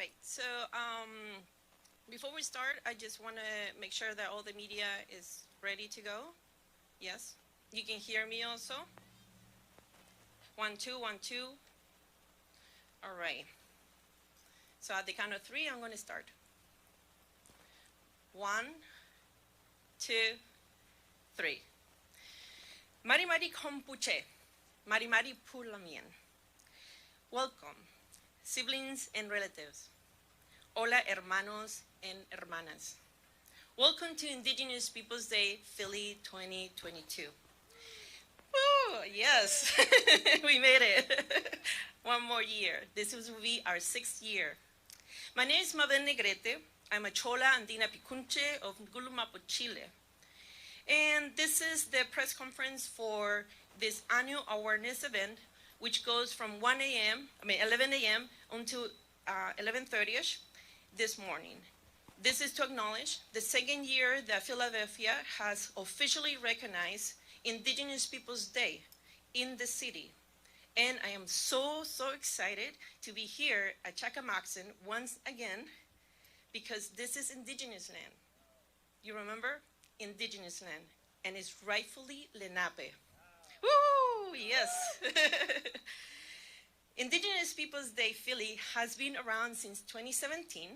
right, so before we start, I just want to make sure that all the media is ready to go. Yes? You can hear me also? 1, 2, 1, 2. All right. So at the count of 3, I'm going to start. 1, 2, 3. Mari Mari Kompuche, Mari Mari Pulamien. Welcome, siblings and relatives. Hola, hermanos and hermanas. Welcome to Indigenous Peoples Day Philly 2022. Woo, yes, we made it. One more year. This will be our 6th year. My name is Mabel Negrete. I'm a Chola Andina Picunche of Ngulumapo, Chile. And this is the press conference for this annual awareness event, which goes from 11 a.m. until 11:30ish this morning. This is to acknowledge the 2nd year that Philadelphia has officially recognized Indigenous Peoples Day in the city. And I am so excited to be here at Shackamaxon once again, because this is indigenous land. You remember? Indigenous land. And it's rightfully Lenape. Woo! Yes! Indigenous Peoples Day Philly has been around since 2017,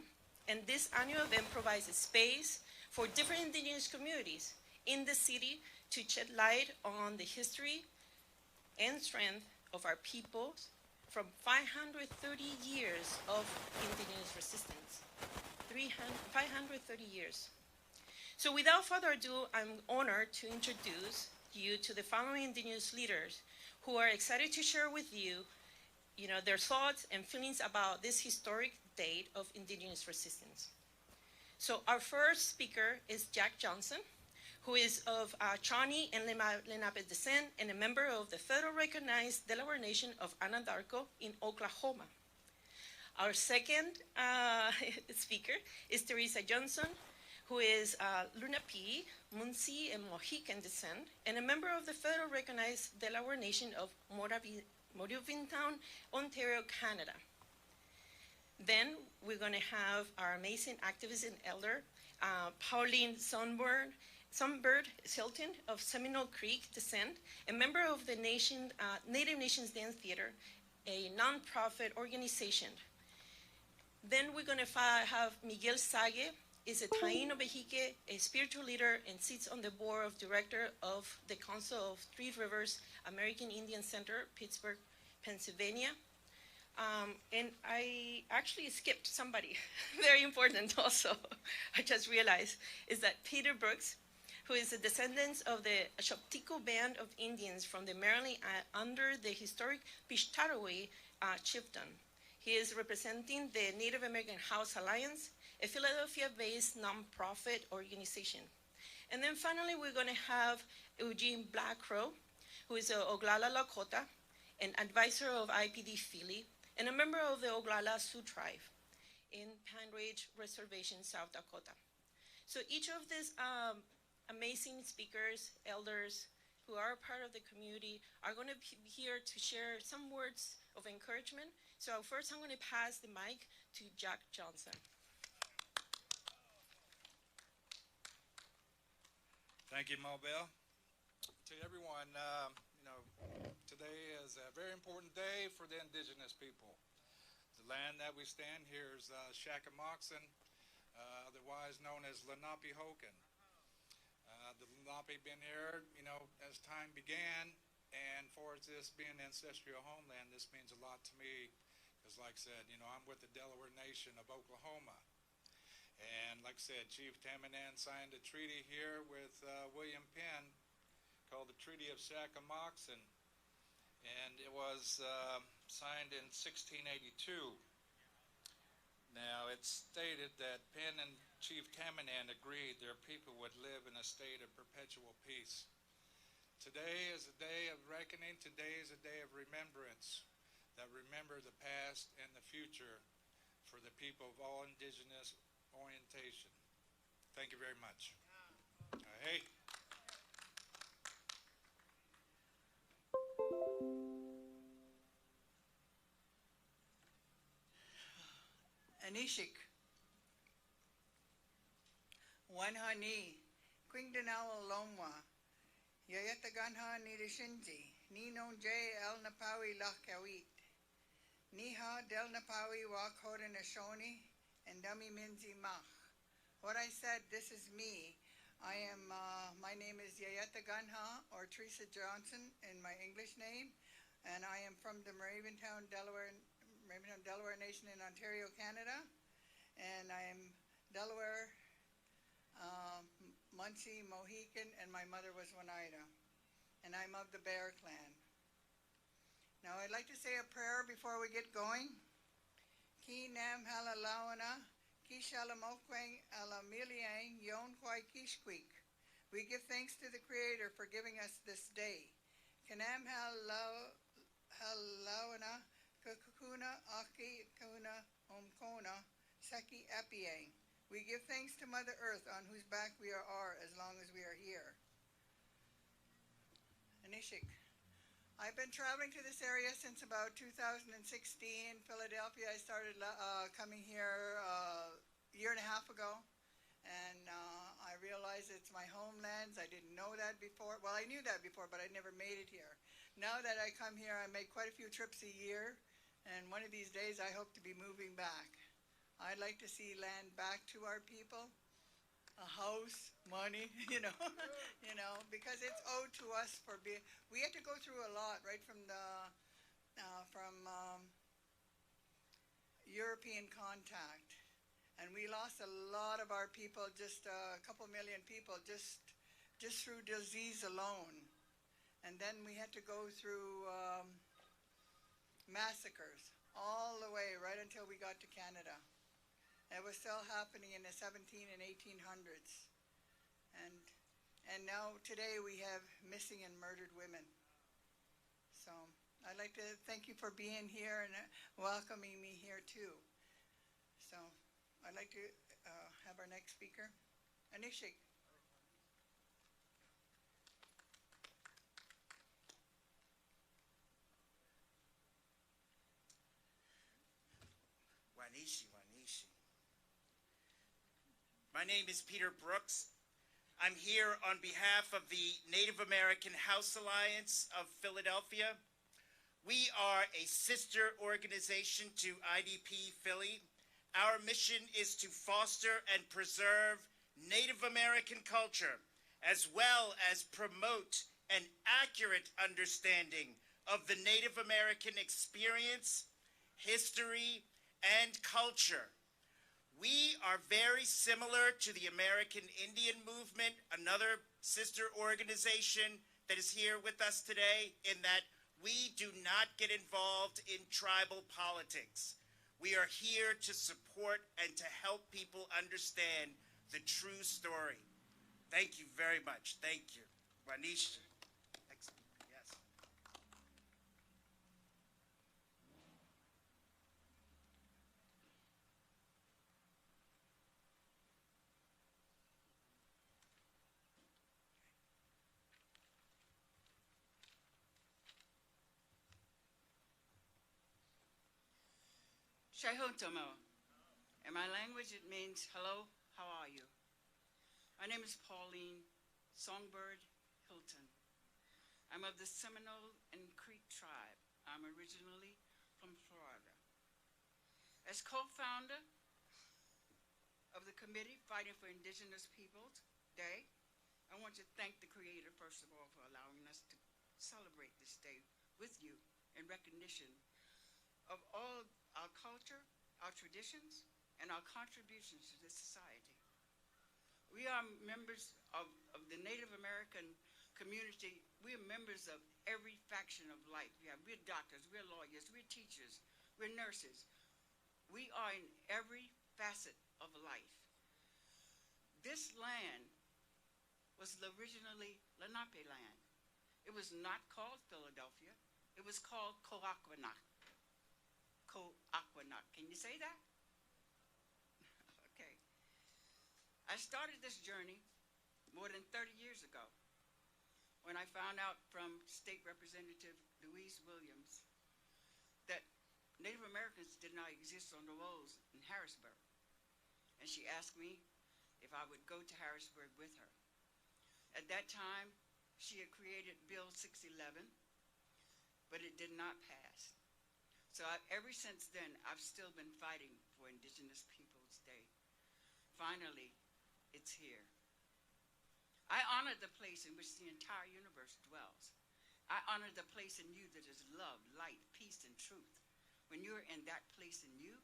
and this annual event provides a space for different indigenous communities in the city to shed light on the history and strength of our peoples from 530 years of indigenous resistance. 530 years. So without further ado, I'm honored to introduce you to the following indigenous leaders who are excited to share with you, their thoughts and feelings about this historic date of indigenous resistance. So our first speaker is Jack Johnson, who is of Shawnee and Lenape descent and a member of the federal recognized Delaware Nation of Anadarko in Oklahoma. Our second speaker is Teresa Johnson, who is Lenape, Munsee, and Mohican descent, and a member of the federal recognized Delaware Nation of Moriontown, Ontario, Canada. Then we're going to have our amazing activist and elder, Pauline Sunbird Hilton of Seminole Creek descent, a member of the Native Nations Dance Theater, a nonprofit organization. Then we're going to have Miguel Sage, is a Taino Bejique, a spiritual leader, and sits on the board of director of the Council of Three Rivers American Indian Center, Pittsburgh, Pennsylvania. And I actually skipped somebody very important also, I just realized, is that Peter Brooks, who is a descendant of the Shoptico band of Indians from the Maryland under the historic Pishtaway chieftain. He is representing the Native American House Alliance, a Philadelphia-based nonprofit organization. And then finally, we're going to have Eugene Blackcrow, who is an Oglala Lakota, an advisor of IPD Philly, and a member of the Oglala Sioux tribe in Pine Ridge Reservation, South Dakota. So each of these amazing speakers, elders, who are a part of the community are going to be here to share some words of encouragement. So first I'm going to pass the mic to Jack Johnson. Thank you, Mobile. To everyone, today is a very important day for the indigenous people. The land that we stand here is Shackamaxon, otherwise known as Lenape Hoken. The Lenape been here, as time began, and for this being ancestral homeland, this means a lot to me, because like I said, I'm with the Delaware Nation of Oklahoma. And like I said, Chief Tamanan signed a treaty here with William Penn called the Treaty of Shackamaxon, and it was signed in 1682. Now, it's stated that Penn and Chief Tamanan agreed their people would live in a state of perpetual peace. Today is a day of reckoning. Today is a day of remembrance, that remember the past and the future for the people of all indigenous orientation. Thank you very much. Hey. Ani Anishik. Wanhani. Quingdanao Lomwa. Yayataganha Nidishinzi. Ninon J. El Napawi Lakawit. Niha Del Napawi Wakhoda Nashoni. And Dami Minzi Mach. What I said, this is me. My name is Yayeta Ganha, or Teresa Johnson in my English name, and I am from the Raventown, Delaware Nation in Ontario, Canada, and I am Delaware, Munsee, Mohican, and my mother was Oneida, and I'm of the Bear Clan. Now I'd like to say a prayer before we get going. Ki nam halalawana. We give thanks to the Creator for giving us this day. Kanam halawana kukuna aki kuna omkona saki apiang. We give thanks to Mother Earth on whose back we are as long as we are here. Anishik. I've been traveling to this area since about 2016. Philadelphia, I started coming here a year and a half ago, and I realized it's my homeland. I didn't know that before. Well, I knew that before, but I never made it here. Now that I come here, I make quite a few trips a year, and one of these days I hope to be moving back. I'd like to see land back to our people, a house, money, because it's owed to us for being. We had to go through a lot, right from the European contact, and we lost a lot of our people, just a couple million people, just through disease alone, and then we had to go through massacres all the way right until we got to Canada. It was still happening in the 17 and 1800s. And now today we have missing and murdered women. So I'd like to thank you for being here and welcoming me here too. So I'd like to have our next speaker, Anishik. Wanishi. My name is Peter Brooks. I'm here on behalf of the Native American House Alliance of Philadelphia. We are a sister organization to IDP Philly. Our mission is to foster and preserve Native American culture, as well as promote an accurate understanding of the Native American experience, history, and culture. We are very similar to the American Indian Movement, another sister organization that is here with us today, in that we do not get involved in tribal politics. We are here to support and to help people understand the true story. Thank you very much. Thank you. Wanish. Yes. Shaihotomo. In my language, it means, hello, how are you? My name is Pauline Songbird Hilton. I'm of the Seminole and Creek tribe. I'm originally from Florida. As co-founder of the Committee Fighting for Indigenous Peoples Day, I want to thank the Creator, first of all, for allowing us to celebrate this day with you in recognition of all our culture, our traditions, and our contributions to this society. We are members of the Native American community. We are members of every faction of life. We're doctors, we're lawyers, we're teachers, we're nurses. We are in every facet of life. This land was originally Lenape land. It was not called Philadelphia. It was called Coaquinac. Can you say that? Okay. I started this journey more than 30 years ago when I found out from State Representative Louise Williams that Native Americans did not exist on the rolls in Harrisburg. And she asked me if I would go to Harrisburg with her. At that time, she had created Bill 611, but it did not pass. So ever since then, I've still been fighting for Indigenous Peoples Day. Finally, it's here. I honor the place in which the entire universe dwells. I honor the place in you that is love, light, peace, and truth. When you're in that place in you,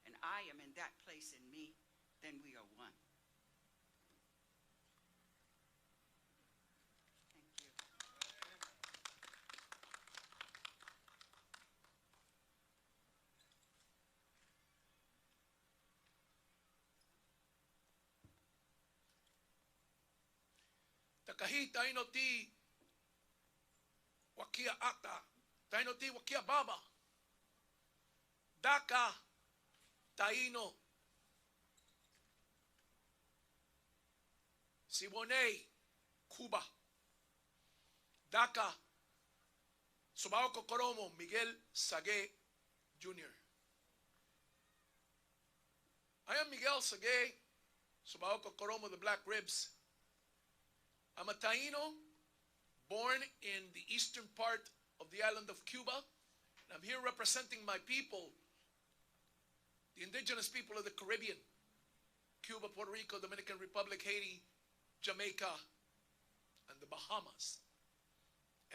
and I am in that place in me, then we are one. Thank you. Takahi taino ti wakia ata, taino ti wakia baba. Daka taino Siboney, Cuba. Daka Subao Kokoromo, Miguel Sage Jr. I am Miguel Sage, Subao Kokoromo, the Black Ribs. I'm a Taino, born in the eastern part of the island of Cuba. And I'm here representing my people, the indigenous people of the Caribbean, Cuba, Puerto Rico, Dominican Republic, Haiti, Jamaica, and the Bahamas.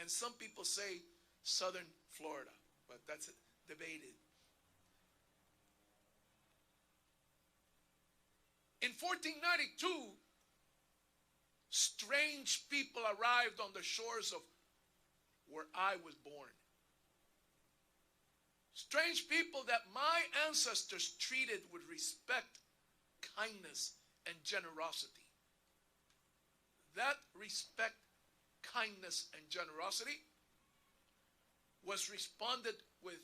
And some people say southern Florida, but that's debated. In 1492, strange people arrived on the shores of where I was born. Strange people that my ancestors treated with respect, kindness, and generosity. That respect, kindness, and generosity was responded with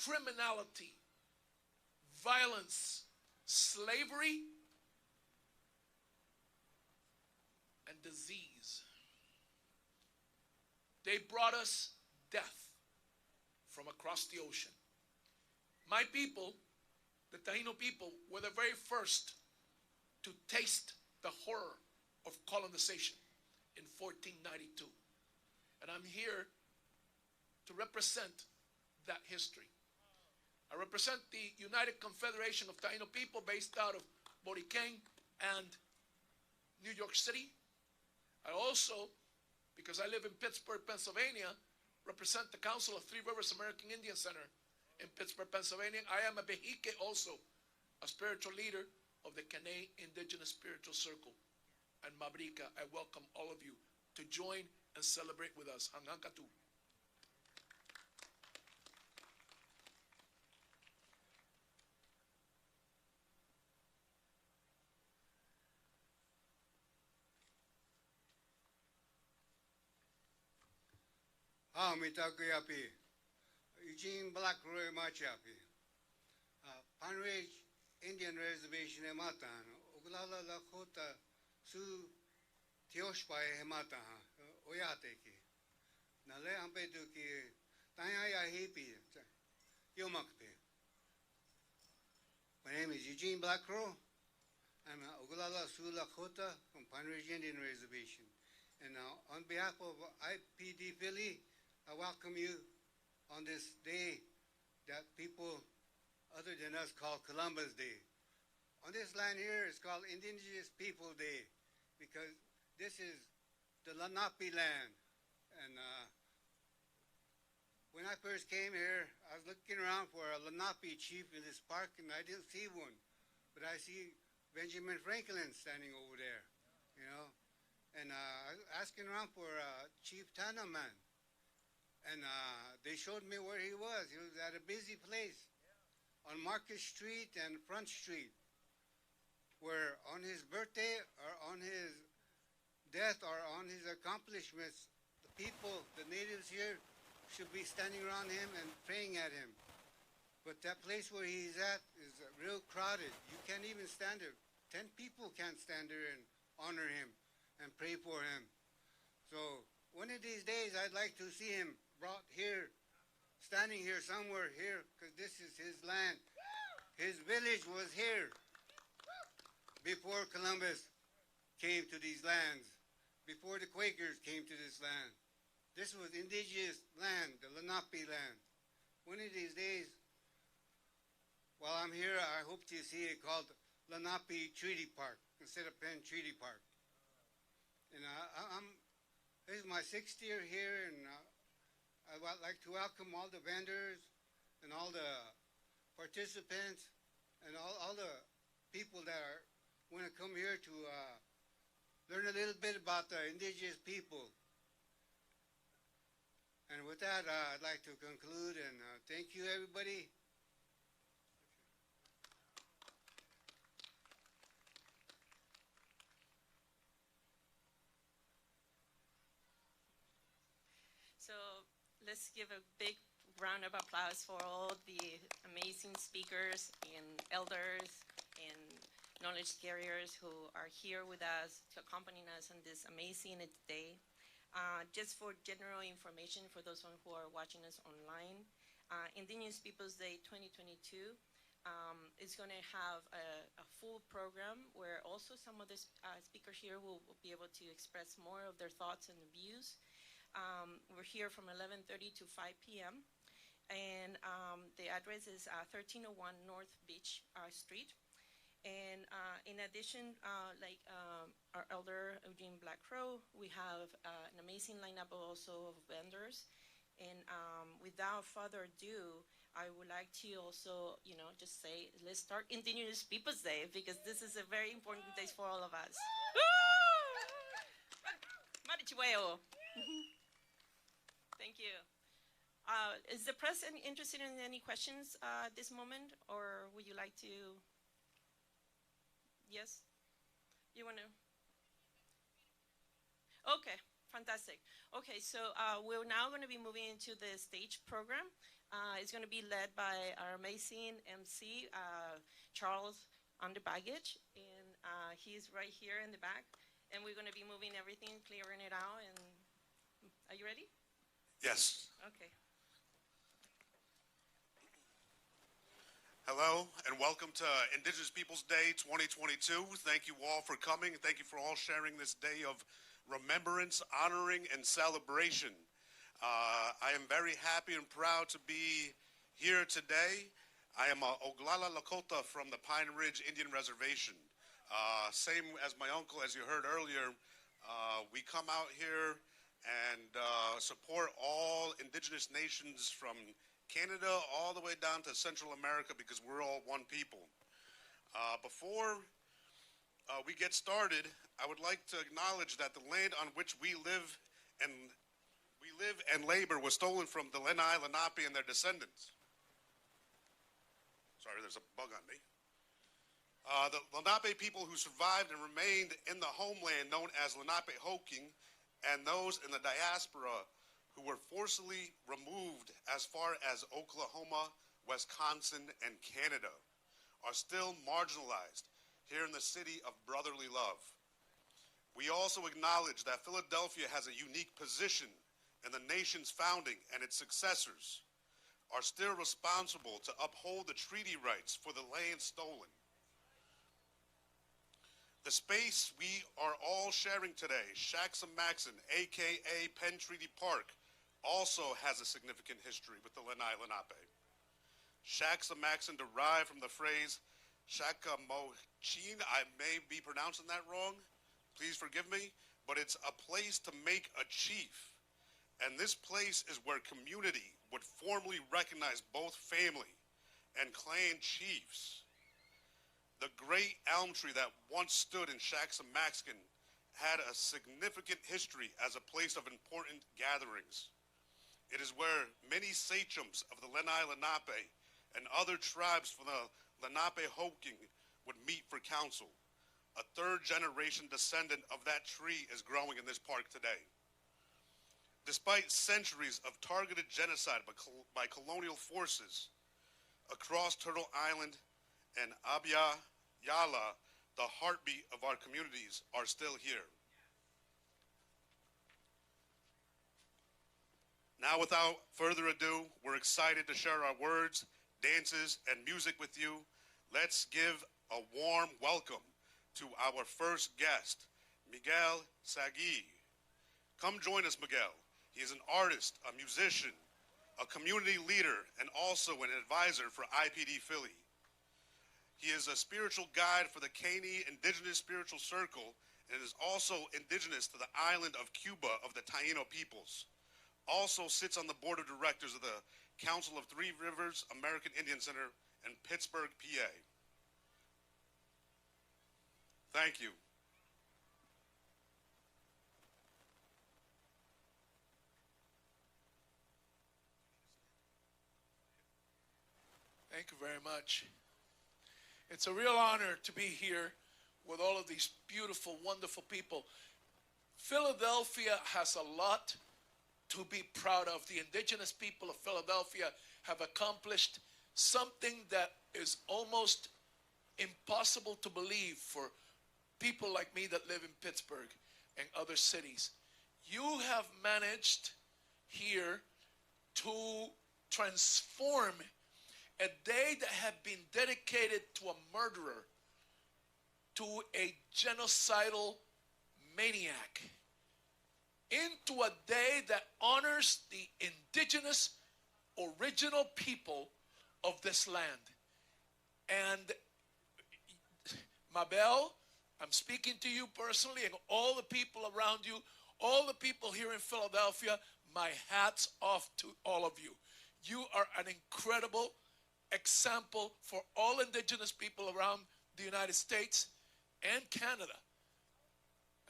criminality, violence, slavery, and disease. They brought us death from across the ocean. My people, the Taino people, were the very first to taste the horror of colonization in 1492. And I'm here to represent that history. I represent the United Confederation of Taino People based out of Boriquén and New York City. I also, because I live in Pittsburgh, Pennsylvania, represent the Council of Three Rivers American Indian Center in Pittsburgh, Pennsylvania. I am a Behique also, a spiritual leader of the Kane Indigenous Spiritual Circle. And Mabrika, I welcome all of you to join and celebrate with us. Hangankatu. Mitakuyapi, Eugene Black Roy Machapi, Pine Ridge Indian Reservation Hematan, Oglala Lakota Su Tioshpa Hemataha, Oyateki, Nale Ampetuki, Tanya Hippie, Yomakpe. My name is Eugene Blackrow. I'm Oglala Su Lakota from Pine Ridge Indian Reservation. And on behalf of IPD Philly, I welcome you on this day that people other than us call Columbus Day. On this land here, it's called Indigenous Peoples Day because this is the Lenape land. And when I first came here, I was looking around for a Lenape chief in this park, and I didn't see one. But I see Benjamin Franklin standing over there, you know. And I was asking around for Chief Tanaman. And they showed me where he was. He was at a busy place on Market Street and Front Street, where on his birthday or on his death or on his accomplishments, the people, the natives here, should be standing around him and praying at him. But that place where he's at is real crowded. You can't even stand there. 10 people can't stand there and honor him and pray for him. So one of these days, I'd like to see him brought here standing here somewhere here because this is his land. His village was here before Columbus came to these lands, before the Quakers came to this land. This was indigenous land, the Lenape land. One of these days, while I'm here, I hope to see it called Lenni-Lenape Treaty Park instead of Penn Treaty Park. And this is my 6th year here, and I would like to welcome all the vendors and all the participants and all the people that want to come here to learn a little bit about the indigenous people. And with that, I'd like to conclude, and thank you, everybody. So let's give a big round of applause for all the amazing speakers and elders and knowledge carriers who are here with us to accompany us on this amazing day. Just for general information for those who are watching us online, Indigenous Peoples Day 2022 is going to have a full program where also some of the speakers here will be able to express more of their thoughts and views. We're here from 11:30 to 5 p.m. and the address is 1301 North Beach Street. And in addition, like our elder Eugene Blackcrow, we have an amazing lineup also of vendors. And without further ado, I would like to also, just say, let's start Indigenous Peoples Day, because this is a very important day for all of us. Marichihueo. Thank you. Is the press interested in any questions at this moment, or would you like to? Yes? You want to? Okay, fantastic. Okay, so we're now going to be moving into the stage program. It's going to be led by our amazing MC, Charles on the baggage, and he's right here in the back. And we're going to be moving everything, clearing it out. And are you ready? Yes. Okay. Hello and welcome to Indigenous Peoples Day 2022. Thank you all for coming. Thank you for all sharing this day of remembrance, honoring, and celebration. I am very happy and proud to be here today. I am Oglala Lakota from the Pine Ridge Indian Reservation. Same as my uncle, as you heard earlier, we come out here and support all indigenous nations from Canada all the way down to Central America, because we're all one people. Before we get started, I would like to acknowledge that the land on which we live and labor was stolen from the Lenni-Lenape and their descendants. Sorry, there's a bug on me. The Lenape people who survived and remained in the homeland known as Lenape-Hoking, and those in the diaspora who were forcibly removed as far as Oklahoma, Wisconsin, and Canada, are still marginalized here in the city of brotherly love. We also acknowledge that Philadelphia has a unique position in the nation's founding, and its successors are still responsible to uphold the treaty rights for the land stolen. The space we are all sharing today, Shackamaxon, aka Penn Treaty Park, also has a significant history with the Lenni-Lenape. Shackamaxon derived from the phrase Shackamaxon. I may be pronouncing that wrong. Please forgive me, but it's a place to make a chief. And this place is where community would formally recognize both family and clan chiefs. The great elm tree that once stood in Shackamaxon had a significant history as a place of important gatherings. It is where many sachems of the Lenni-Lenape and other tribes from the Lenape-Hoking would meet for council. A third-generation descendant of that tree is growing in this park today. Despite centuries of targeted genocide by colonial forces across Turtle Island and Abya Yala, the heartbeat of our communities are still here. Now, without further ado, we're excited to share our words, dances, and music with you. Let's give a warm welcome to our first guest, Miguel Sagui. Come join us, Miguel. He is an artist, a musician, a community leader, and also an advisor for IPD Philly. He is a spiritual guide for the Caney Indigenous Spiritual Circle and is also indigenous to the island of Cuba of the Taino peoples. Also sits on the board of directors of the Council of Three Rivers American Indian Center in Pittsburgh, PA. Thank you. Thank you very much. It's a real honor to be here with all of these beautiful, wonderful people. Philadelphia has a lot to be proud of. The indigenous people of Philadelphia have accomplished something that is almost impossible to believe for people like me that live in Pittsburgh and other cities. You have managed here to transform a day that had been dedicated to a murderer, to a genocidal maniac, into a day that honors the indigenous original people of this land. And Mabel, I'm speaking to you personally and all the people around you, all the people here in Philadelphia, my hat's off to all of you. You are an incredible example for all indigenous people around the United States and Canada.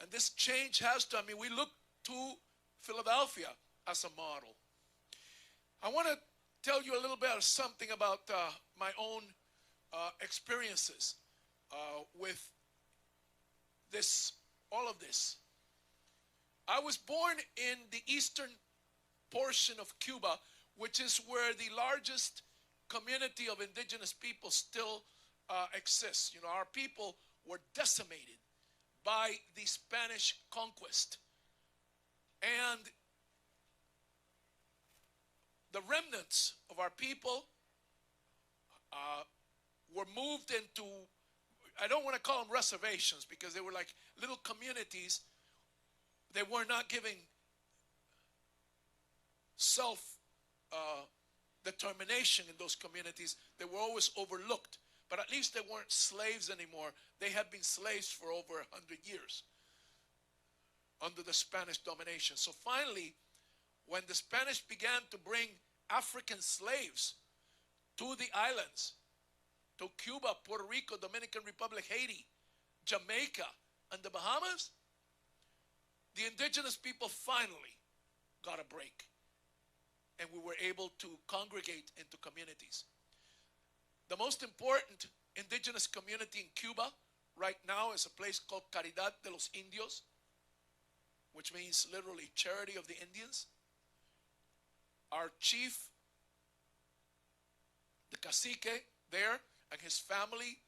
And this change has to, we look to Philadelphia as a model. I want to tell you a little bit of something about my own experiences with this, all of this. I was born in the eastern portion of Cuba, which is where the largest community of indigenous people still exists. You know, our people were decimated by the Spanish conquest. And the remnants of our people were moved into, I don't want to call them reservations because they were like little communities. They were not giving self-determination in those communities. They were always overlooked. But at least they weren't slaves anymore. They had been slaves for over 100 years under the Spanish domination. So finally, when the Spanish began to bring African slaves to the islands, to Cuba, Puerto Rico, Dominican Republic, Haiti, Jamaica, and the Bahamas, the indigenous people finally got a break. And we were able to congregate into communities. The most important indigenous community in Cuba right now is a place called Caridad de los Indios, which means literally charity of the Indians. Our chief, the cacique there, and his family,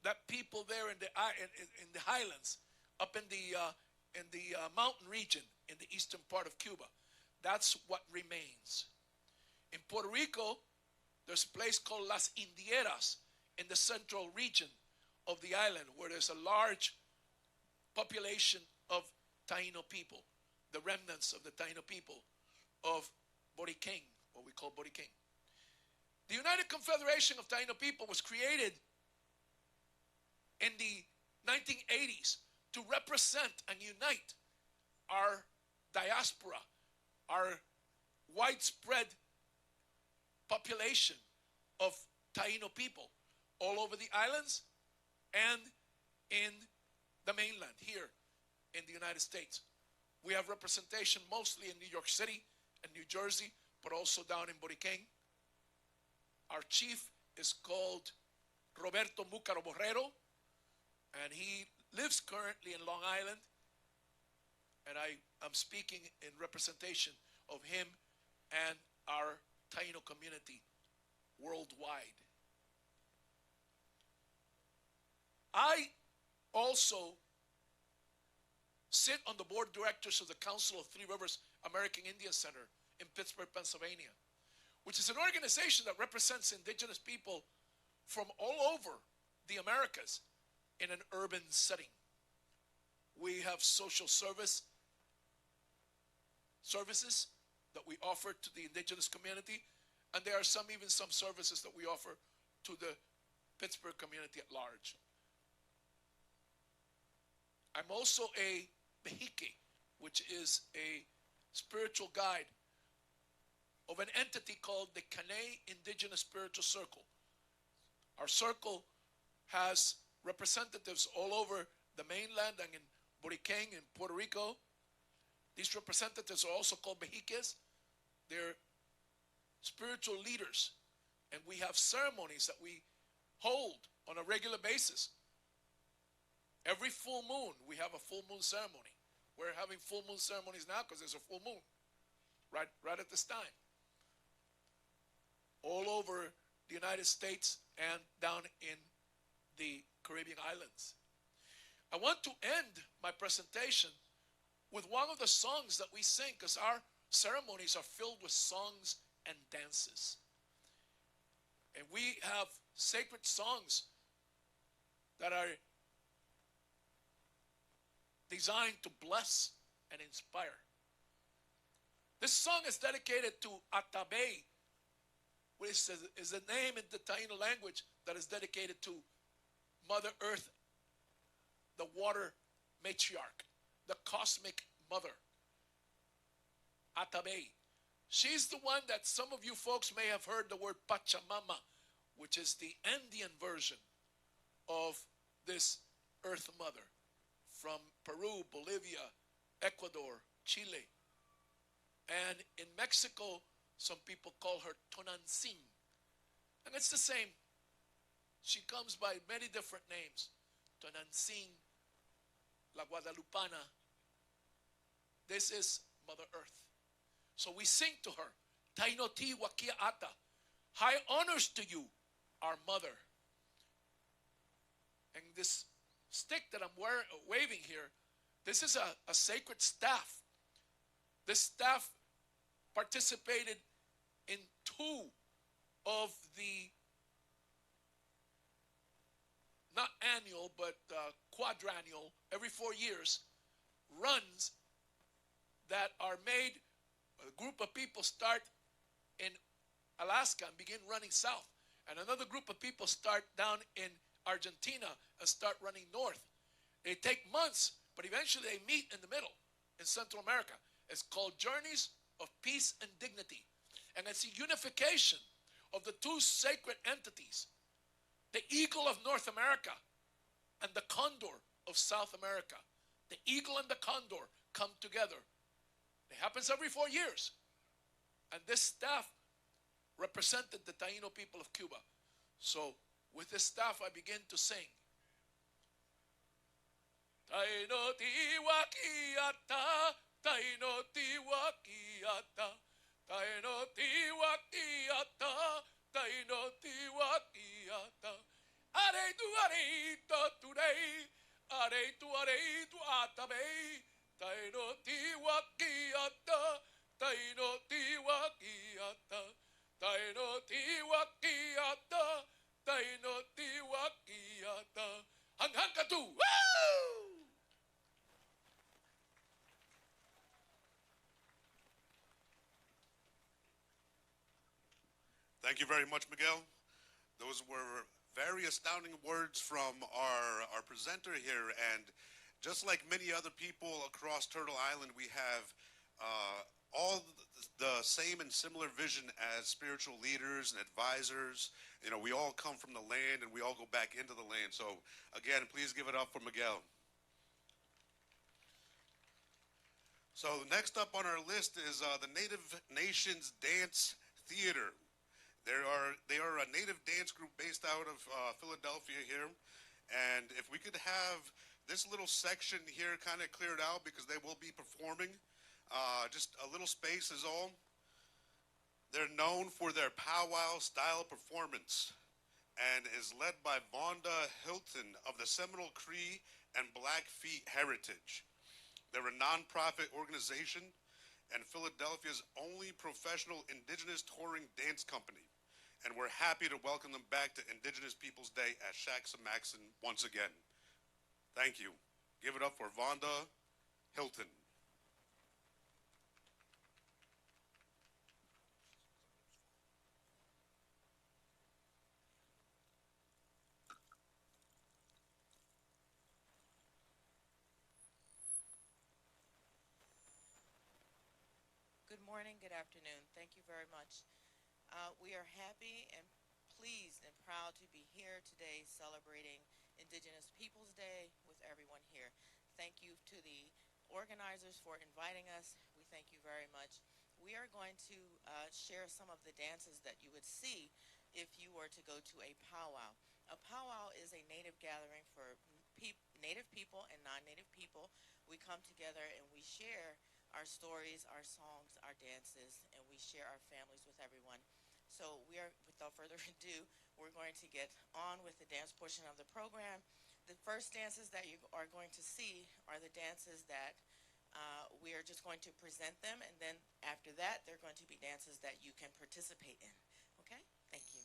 that people there in the highlands, up in the mountain region in the eastern part of Cuba, that's what remains. In Puerto Rico, there's a place called Las Indieras in the central region of the island, where there's a large population of Taino people, the remnants of the Taino people of Boriquén, what we call Boriquén. The United Confederation of Taino People was created in the 1980s to represent and unite our diaspora, our widespread population of Taino people all over the islands and in the mainland here in the United States. We have representation mostly in New York City and New Jersey, but also down in Boriquén. Our chief is called Roberto Múcaro Borrero, and he lives currently in Long Island, and I am speaking in representation of him and our Taino community worldwide. I also sit on the board of directors of the Council of Three Rivers American Indian Center in Pittsburgh, Pennsylvania, which is an organization that represents indigenous people from all over the Americas in an urban setting. We have social services that we offer to the indigenous community, and there are even some services that we offer to the Pittsburgh community at large. I'm also a Behike, which is a spiritual guide of an entity called the Kane Indigenous Spiritual Circle. Our circle has representatives all over the mainland and in Boriquén in Puerto Rico. These representatives are also called Behikes. They're spiritual leaders, and we have ceremonies that we hold on a regular basis. Every full moon, we have a full moon ceremony. We're having full moon ceremonies now because there's a full moon right at this time. All over the United States and down in the Caribbean islands. I want to end my presentation with one of the songs that we sing, because our ceremonies are filled with songs and dances. And we have sacred songs that are designed to bless and inspire. This song is dedicated to Atabe, which is a name in the Taino language that is dedicated to Mother Earth, the water matriarch, the cosmic mother, Atabe. She's the one that some of you folks may have heard the word Pachamama, which is the Andean version of this Earth Mother from Peru, Bolivia, Ecuador, Chile. And in Mexico, some people call her Tonantzin. And it's the same. She comes by many different names. Tonantzin, La Guadalupana. This is Mother Earth. So we sing to her, Tainoti Wakia Ata. High honors to you, our mother. And this stick that I'm waving here, this is a sacred staff. This staff participated in 2 of the, not annual, but quadrennial, every 4 years, runs that are made. A group of people start in Alaska and begin running south. And another group of people start down in Argentina and start running north. They take months, but eventually they meet in the middle in Central America. It's called Journeys of Peace and Dignity. And it's a unification of the 2 sacred entities, the eagle of North America and the condor of South America. The eagle and the condor come together. It happens every 4 years. And this staff represented the Taino people of Cuba. So with this staff, I begin to sing. Taino tiwakiata, Taino tiwakiata, Taino tiwakiata, Taino tiwakiata. Areitu today, areitu atabe. Taino tiwakiata, Taino tiwakiata, Taino tiwakiata, Taino tiwakiata. Hanghankatu! Woo! Thank you very much, Miguel. Those were very astounding words from our presenter here, and just like many other people across Turtle Island, we have all the same and similar vision as spiritual leaders and advisors. You know, we all come from the land and we all go back into the land. So again, please give it up for Miguel. So next up on our list is the Native Nations Dance Theater. They are a native dance group based out of Philadelphia here. And if we could have this little section here kind of cleared out, because they will be performing. Just a little space is all. They're known for their powwow style performance and is led by Vonda Hilton of the Seminole Cree and Blackfeet heritage. They're a nonprofit organization and Philadelphia's only professional indigenous touring dance company. And we're happy to welcome them back to Indigenous Peoples Day at Shackamaxon once again. Thank you. Give it up for Vonda Hilton. Good morning, good afternoon. Thank you very much. We are happy and pleased and proud to be here today celebrating Indigenous Peoples Day with everyone here. Thank you to the organizers for inviting us. We thank you very much. We are going to share some of the dances that you would see if you were to go to a powwow. A powwow is a native gathering for native people and non-native people. We come together and we share our stories, our songs, our dances, and we share our families with everyone. So we are, without further ado, we're going to get on with the dance portion of the program. The first dances that you are going to see are the dances that we are just going to present them, and then after that, they're going to be dances that you can participate in. Okay? Thank you.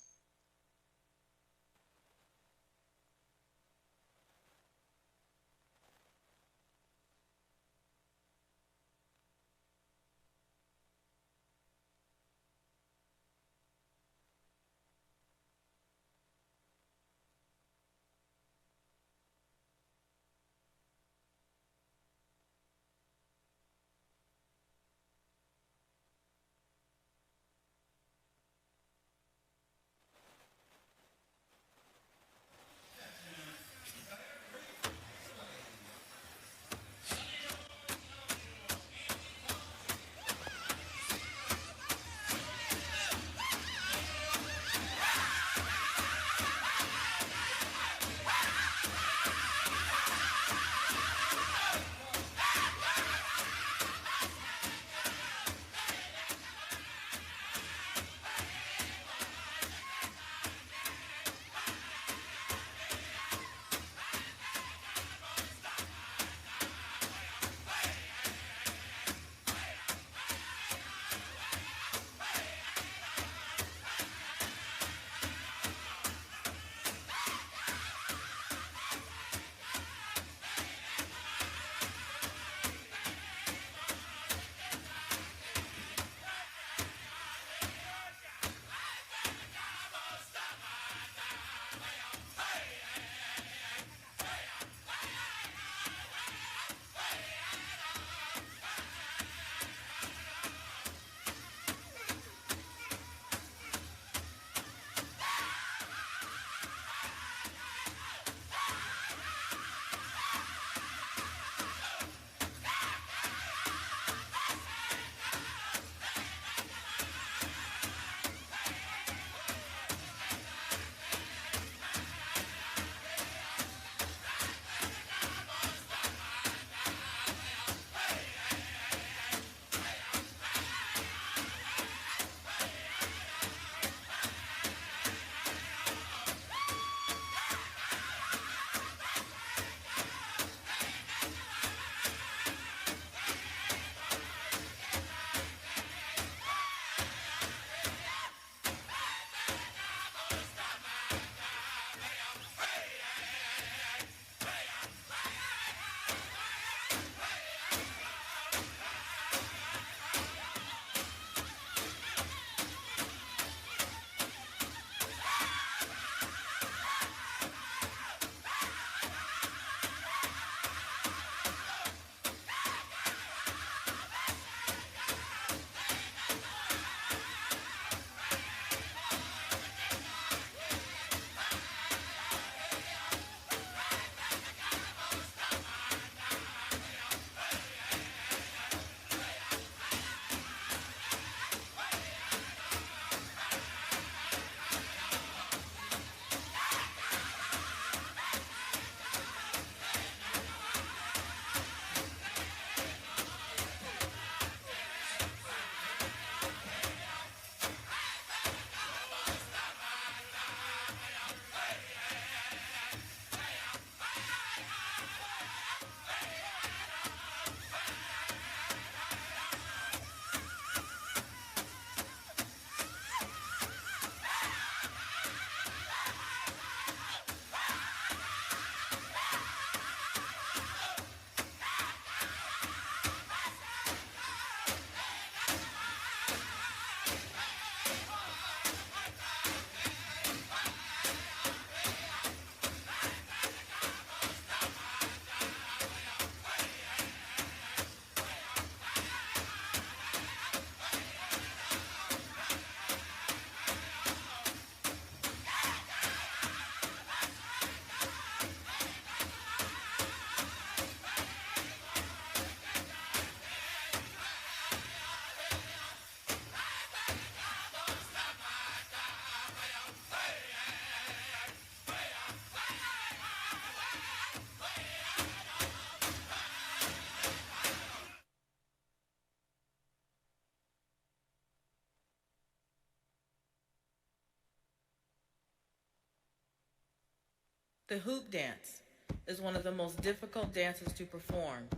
The hoop dance is one of the most difficult dances to perform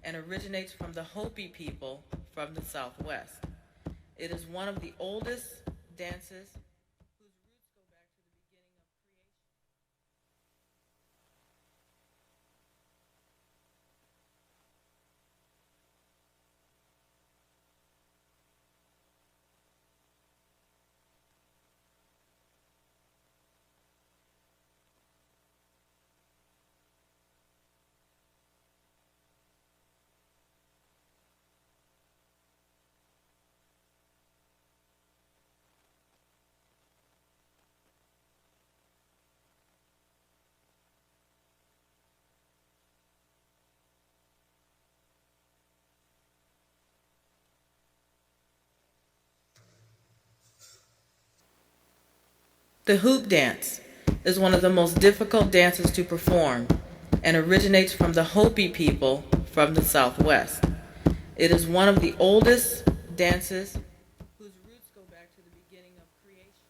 and originates from the Hopi people from the Southwest. It is one of the oldest dances whose roots go back to the beginning of creation. The hoop dance is one of the most difficult dances to perform and originates from the Hopi people from the Southwest. It is one of the oldest dances whose roots go back to the beginning of creation.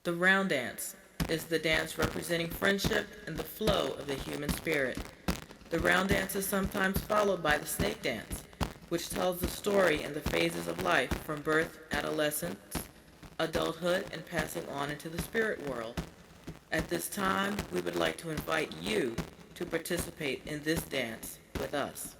The round dance is the dance representing friendship and the flow of the human spirit. The round dance is sometimes followed by the snake dance, which tells the story and the phases of life from birth, adolescence, adulthood, and passing on into the spirit world. At this time, we would like to invite you to participate in this dance with us.